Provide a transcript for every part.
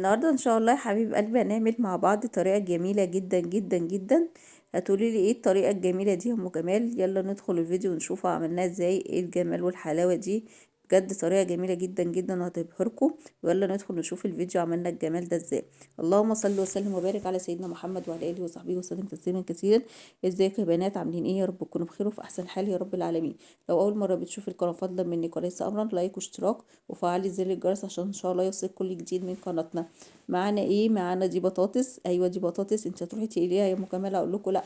النهارده ان شاء الله يا حبيب قلبي هنعمل مع بعض طريقه جميله جدا جدا جدا. هتقولي لي ايه الطريقه الجميله دي يا ام جمال؟ يلا ندخل الفيديو ونشوف عملناها ازاي. ايه الجمال والحلاوه دي؟ بجد طريقه جميله جدا جدا وهتبهركم. يلا ندخل نشوف الفيديو عملنا الجمال ده ازاي. اللهم صل وسلم وبارك على سيدنا محمد وعلى اله وصحبه وسلم تسليما كثيرا. ازيكم يا بنات؟ عاملين ايه؟ يا رب تكونوا بخير وفي احسن حال يا رب العالمين. لو اول مره بتشوفي القناه فضلا منك وليس امرا، لايك واشتراك وفعلي زر الجرس عشان ان شاء الله يوصلك كل جديد من قناتنا. معانا ايه؟ معانا دي بطاطس. ايوه دي بطاطس. انت هتروحي تقليها يا مكمله؟ اقول لكم لا.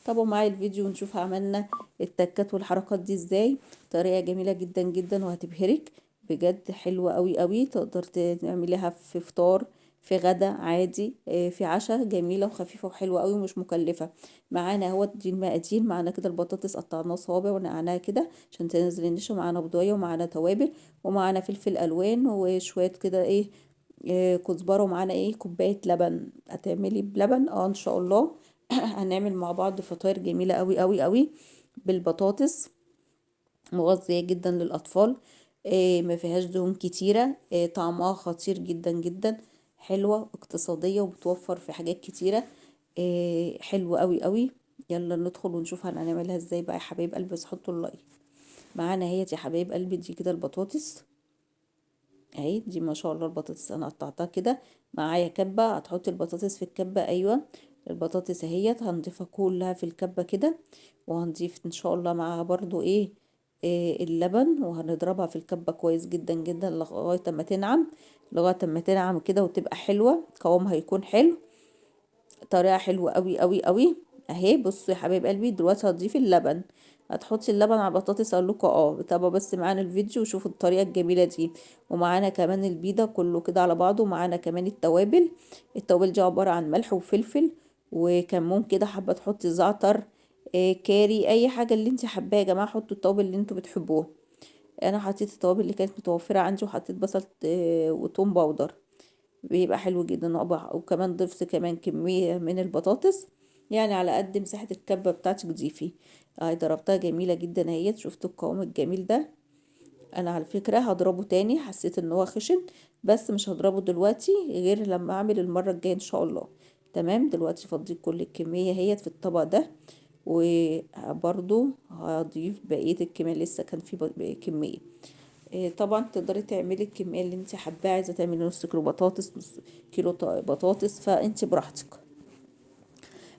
طبعا معايا الفيديو ونشوف عملنا التكات والحركات دي ازاي. طريقه جميله جدا جدا وهتبهرك. بجد حلوه قوي قوي. تقدر تعمليها في فطار، في غدا عادي، في عشاء. جميله وخفيفه وحلوه قوي ومش مكلفه. معانا اهوت دي المقادير. معانا كده البطاطس قطعناها صوابع ونقعناها كده عشان تنزل النشا. ومعانا بضايه ومعانا توابل ومعانا فلفل الوان وشويه كده ايه، كزبره. ومعانا ايه؟ كوبايه لبن. هتعملي بلبن ان شاء الله. هنعمل مع بعض فطاير جميله قوي قوي قوي بالبطاطس. مغذيه جدا للاطفال. ما فيهاش دهون كتيره. طعمها خطير جدا جدا. حلوه اقتصاديه وبتوفر في حاجات كتيره. حلوه قوي قوي. يلا ندخل ونشوف هنعملها ازاي بقى يا حبايب قلبي. بس حطوا اللايك. معانا هي يا حبايب قلبي دي كده البطاطس اهي. دي ما شاء الله البطاطس انا قطعتها كده. معايا كبة. هتحطي البطاطس في الكبة. ايوه البطاطس اهيت هنضيفها كلها في الكبة كده. وهنضيف ان شاء الله معاها برضو إيه اللبن. وهنضربها في الكبة كويس جدا جدا لغاية ما تنعم. لغاية ما تنعم كده وتبقى حلوة. قوامها هيكون حلو. طريقة حلوة قوي قوي قوي اهي. بصوا يا حبايب قلبي دلوقتي هتضيفي اللبن. هتحطي اللبن على البطاطس. اقول لكم تابعوا بس معانا الفيديو وشوفوا الطريقة الجميلة دي. ومعانا كمان البيضة كله كده على بعضه. ومعانا كمان التوابل. التوابل دي عبارة عن ملح وفلفل وكمون كده. حابة تحطي زعتر، كاري، اي حاجة اللي انت حباها يا جماعة. حطوا التوابل اللي انتوا بتحبوها. انا حطيت التوابل اللي كانت متوفرة عندي وحطيت بصل وتوم باودر. بيبقى حلو جدا. وكمان ضفت كمان كمية من البطاطس يعني على قد مساحة الكبة بتاعتك ضيفي. ضربتها جميلة جدا اهيت. شفتوا القوام الجميل ده؟ انا على فكرة هضربه تاني. حسيت ان هو خشن بس مش هضربه دلوقتي غير لما اعمل المرة الجاية ان شاء الله. تمام. دلوقتي فضيت كل الكمية اهيت في الطبق ده. وبرضو هضيف بقية الكمية. لسه كان في كمية. طبعا تقدري تعملي الكمية اللي انت حباها. عايزة تعملي نص كيلو بطاطس، نص كيلو بطاطس، فانت براحتك.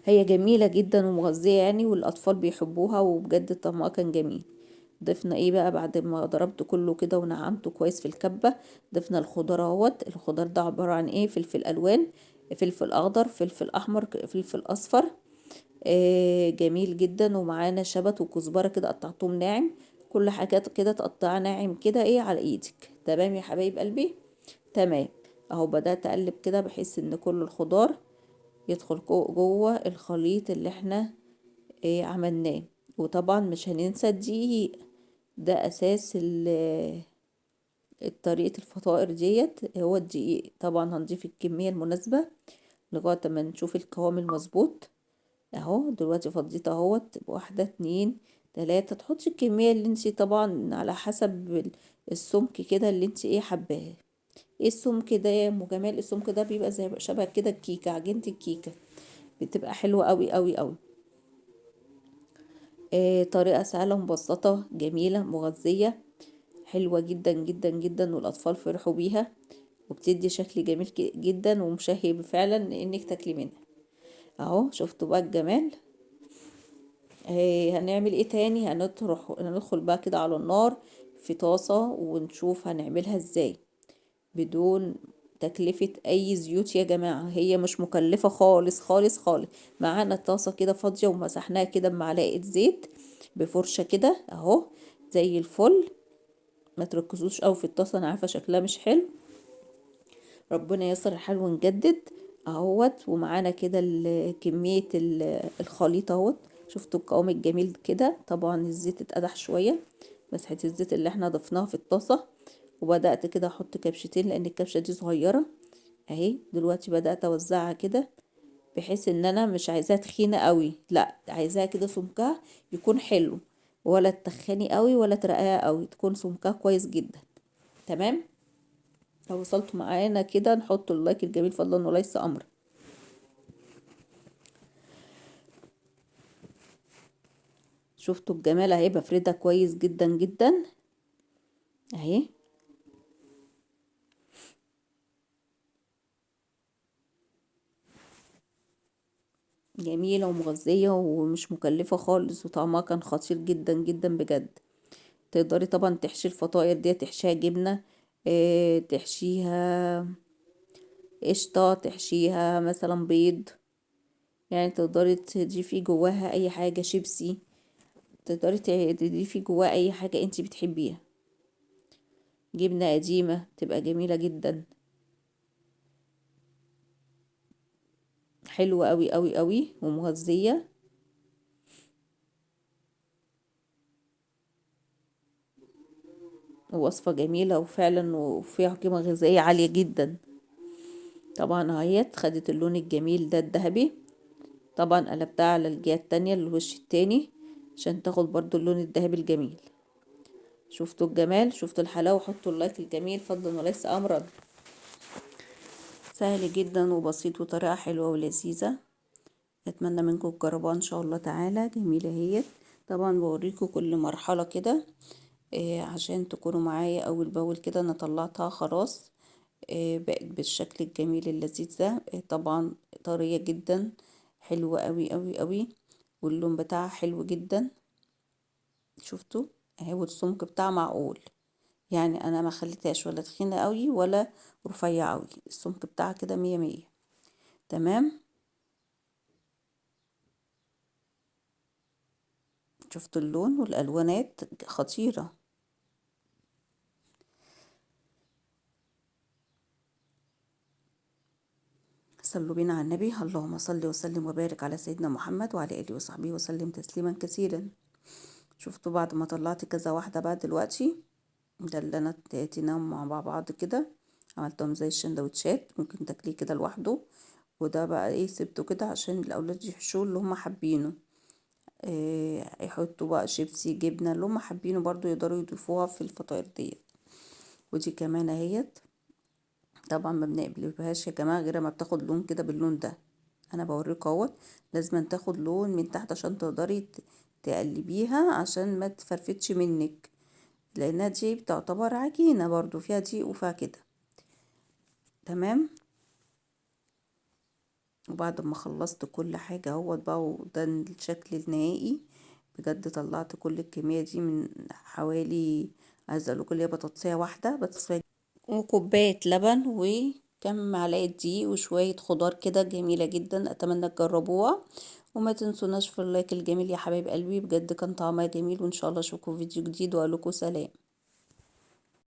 هي جميلة جدا ومغذية يعني والاطفال بيحبوها وبجد طعمها كان جميل. ضفنا ايه بقى بعد ما ضربت كله كده ونعمته كويس في الكبة؟ ضفنا الخضار اهوت. الخضار ده عبارة عن ايه؟ فلفل الوان، فلفل اخضر، فلفل احمر، فلفل اصفر. جميل جدا. ومعانا شبت وكزبرة كده قطعتهم ناعم. كل حاجة كده تقطعها ناعم كده ايه على ايدك. تمام يا حبايب قلبي؟ تمام. اهو بدأت اقلب كده بحيث ان كل الخضار يدخل جوه الخليط اللي احنا عملناه. وطبعا مش هننسى الدقيق. ده اساس طريقة الفطائر ديت. هو الدقيق. طبعا هنضيف الكمية المناسبة لغاية ما نشوف القوام المظبوط. اهو دلوقتي فضيت اهوت. واحدة، اتنين، تلاتة. تحطي الكمية اللي انتي طبعا على حسب السمك كده اللي انتي حباه. ايه السمك ده يا ام جمال؟ السمك ده بيبقى زي شبه كده الكيكة، عجينة الكيكة. بتبقى حلوة قوي قوي قوي. طريقة سهلة مبسطة جميلة مغذية. حلوة جدا جدا جدا والاطفال فرحوا بيها. وبتدي شكل جميل جدا ومشهي فعلا انك تاكلي منها. اهو شفتوا بقى الجمال. هنعمل ايه تاني؟ هندخل بقى كده على النار في طاسة ونشوف هنعملها ازاي بدون تكلفة اي زيوت يا جماعة. هي مش مكلفة خالص خالص خالص. معانا طاسة كده فاضية ومسحناها كده بمعلقة زيت بفرشة كده اهو زي الفل. ما تركزوش قوي في الطاسة. انا عارفة شكلها مش حلو. ربنا ييسر الحال ونجدد اهوت. ومعانا كده كمية الخليط اهوت. شفتوا القوام الجميل كده؟ طبعا الزيت اتقدح شوية. مسحة الزيت اللي احنا ضفناها في الطاسة. وبدأت كده احط كبشتين لان الكبشة دي صغيرة اهي. دلوقتي بدأت اوزعها كده بحيث ان انا مش عايزاها تخينة قوي، لا عايزاها كده سمكها يكون حلو. ولا تخني قوي ولا ترقيها قوي. تكون سمكها كويس جدا. تمام. لو وصلتوا معانا كده نحط اللايك الجميل فضلا وليس امرا. شفتوا الجمال اهي، بفردها كويس جدا جدا اهي. جميلة ومغذية ومش مكلفة خالص، وطعمها كان خطير جدا جدا بجد. تقدري طبعا تحشي الفطاير دي، تحشيها جبنة، تحشيها قشطة، تحشيها مثلا بيض، يعني تقدري تضيفي جواها اي حاجة، شيبسي، تقدري تضيفي جواها اي حاجة انتي بتحبيها. جبنة قديمة تبقى جميلة جدا، حلوة قوي قوي قوي ومغذية. ووصفة جميلة وفعلا وفيها قيمة غذائية عالية جدا. طبعا اهيت خدت اللون الجميل ده الذهبي، طبعا قلبتها على الجهة التانية الوش التاني عشان تاخد برضو اللون الذهبي الجميل. شفتوا الجمال، شفتوا الحلاوة، حطوا اللايك الجميل فضلا وليس امرا. سهل جدا وبسيط وطريقة حلوة ولذيذة، اتمنى منكم تجربوها ان شاء الله تعالى. جميلة هي. طبعا بوريكم كل مرحلة كده عشان تكونوا معايا اول باول كده. انا طلعتها خلاص بقت بالشكل الجميل اللذيذ ده. طبعا طرية جدا، حلوة قوي قوي قوي، واللون بتاعها حلو جدا. شفتوا اهي، والسمك بتاعها معقول، يعني انا ما خليتهاش ولا تخينة قوي ولا رفيعة قوي، السمك بتاعها كده مية مية تمام. شفتوا اللون والالوانات خطيرة. صلوا بينا على النبي، اللهم صل وسلم وبارك على سيدنا محمد وعلى اله وصحبه وسلم تسليما كثيرا. شفتوا بعد ما طلعت كذا واحدة بقى دلوقتي، ده اللي انا تقيتيناهم مع بعض كده، عملتهم زي الشندوتشات، ممكن تاكليه كده لوحده. وده بقى ايه، سبته كده عشان الاولاد يحشوه اللي هم حابينه، يحطوا بقى شيبسي، جبنة، اللي هم حابينه برضو يقدروا يضيفوها في الفطاير ديت. ودي كمان اهيت، طبعا ما بنقلبهاش يا جماعة غير ما بتاخد لون كده باللون ده. انا بوريك اهوت، لازم تاخد لون من تحت عشان تقدري تقلبيها عشان ما تفرفتش منك، لانها دي بتعتبر عجينة برضو فيها دقيق وفيها كده تمام. وبعد ما خلصت كل حاجة اهوت بقى، وده الشكل النهائي بجد. طلعت كل الكمية دي من حوالي، عايزة اقول لكم هي بطاطسية واحدة بس، وكوباية لبن وكم معلقة دقيق وشوية خضار كده، جميلة جدا. اتمنى تجربوها، وما تنسوناش في اللايك الجميل يا حبايب قلبي، بجد كان طعمها جميل. وان شاء الله اشوفكم في فيديو جديد واقول لكم سلام.